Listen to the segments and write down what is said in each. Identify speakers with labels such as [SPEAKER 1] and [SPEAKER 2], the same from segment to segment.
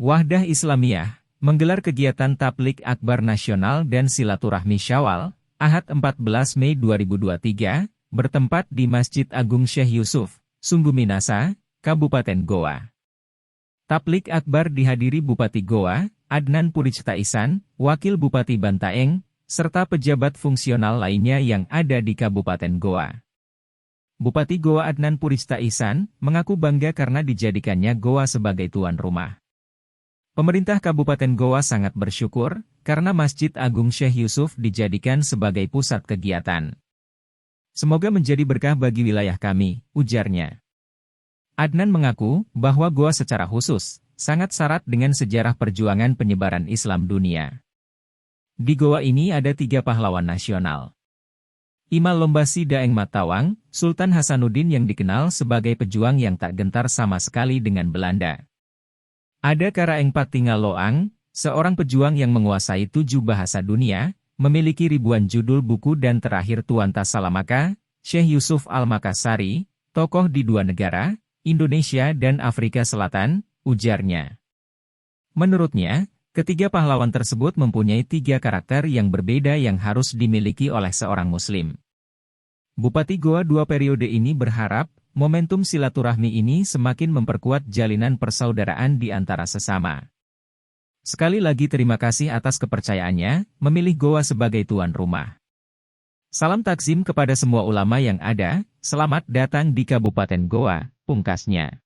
[SPEAKER 1] Wahdah Islamiyah menggelar kegiatan Tabligh Akbar Nasional dan Silaturahmi Syawal, Ahad 14 Mei 2023, bertempat di Masjid Agung Syekh Yusuf, Sumbu Minasa, Kabupaten Goa. Tabligh Akbar dihadiri Bupati Goa, Adnan Puricta Ihsan, Wakil Bupati Bantaeng, serta pejabat fungsional lainnya yang ada di Kabupaten Goa. Bupati Goa Adnan Puricta Ihsan mengaku bangga karena dijadikannya Goa sebagai tuan rumah. Pemerintah Kabupaten Goa sangat bersyukur karena Masjid Agung Syekh Yusuf dijadikan sebagai pusat kegiatan. Semoga menjadi berkah bagi wilayah kami, ujarnya. Adnan mengaku bahwa Goa secara khusus sangat syarat dengan sejarah perjuangan penyebaran Islam dunia. Di Goa ini ada 3 pahlawan nasional. Imal Lombasi Daeng Matawang, Sultan Hasanuddin yang dikenal sebagai pejuang yang tak gentar sama sekali dengan Belanda. Ada Karaeng Patingal Loang, seorang pejuang yang menguasai 7 bahasa dunia, memiliki ribuan judul buku dan terakhir Tuan Tasalamaka, Syekh Yusuf Al-Makassari, tokoh di 2 negara, Indonesia dan Afrika Selatan, ujarnya. Menurutnya, ketiga pahlawan tersebut mempunyai 3 karakter yang berbeda yang harus dimiliki oleh seorang Muslim. Bupati Goa 2 periode ini berharap, momentum silaturahmi ini semakin memperkuat jalinan persaudaraan di antara sesama. Sekali lagi terima kasih atas kepercayaannya, memilih Goa sebagai tuan rumah. Salam takzim kepada semua ulama yang ada, selamat datang di Kabupaten Goa, pungkasnya.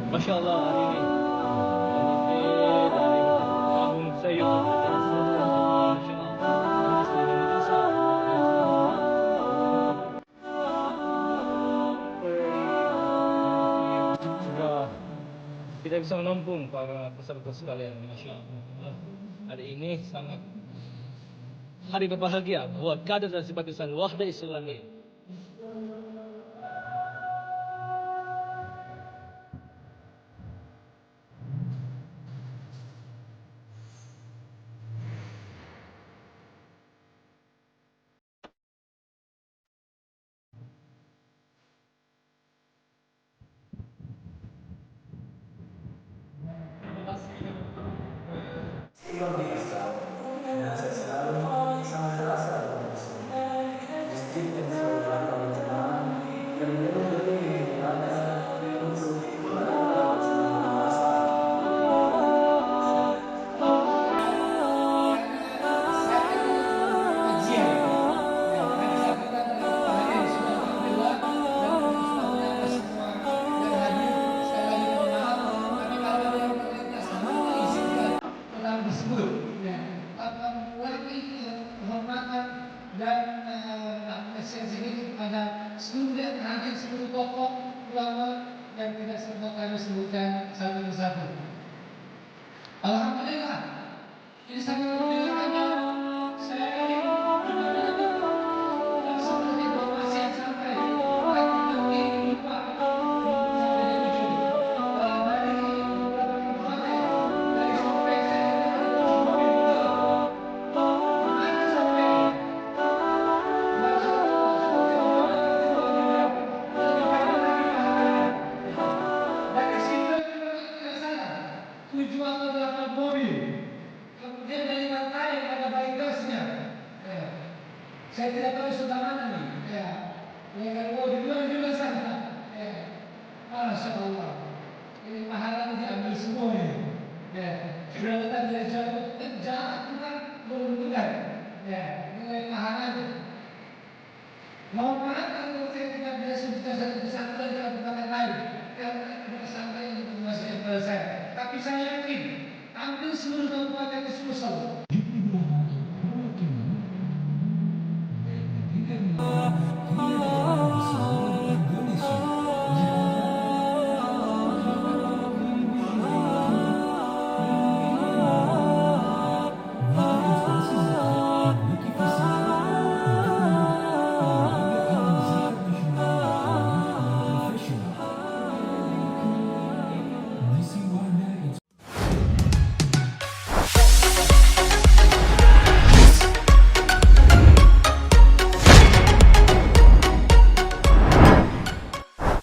[SPEAKER 2] Masya Allah hari ini dari Agung Sayur. Masya Allah. Sudah tidak bisa menampung para peserta sekalian. Masya Allah. Hari ini sangat hari berbahagia buat kader dan simpatisan Wahdah Islamiyah.
[SPEAKER 3] Luar biasa. Dan saya selalu sangat terasa dengan masjid yang selalu bakal jemaah dan memang betul ini ada untuk kerabat selama masa.
[SPEAKER 4] Seluruh hadir seluruh tokoh ulama yang tidak sempat kami sebutkan satu persatu. Alhamdulillah, ini sangat membanggakannya. Saya ingin dan seperti informasi yang sampai lagi lupa sampai di ujung. Dari beberapa informasi dari survei saya ada sampai tujuan terdapat mobil, kemudian dari lantai ada baigasnya. Saya tidak tahu sudah mana nih. Kalau di luar juga sana. Masya Allah. Ini mahalnya diambil semua ini. Sudah datang dari jauh, jarak juga belum dengar. Nilai mahalnya. Mohon maaf kalau saya tidak bisa sebutkan satu persatu dan tidak berkata lain. Karena ada pesantren yang masih pada saya. Tapi Tapi saya yakin hampir seluruh kabupaten di Sulsel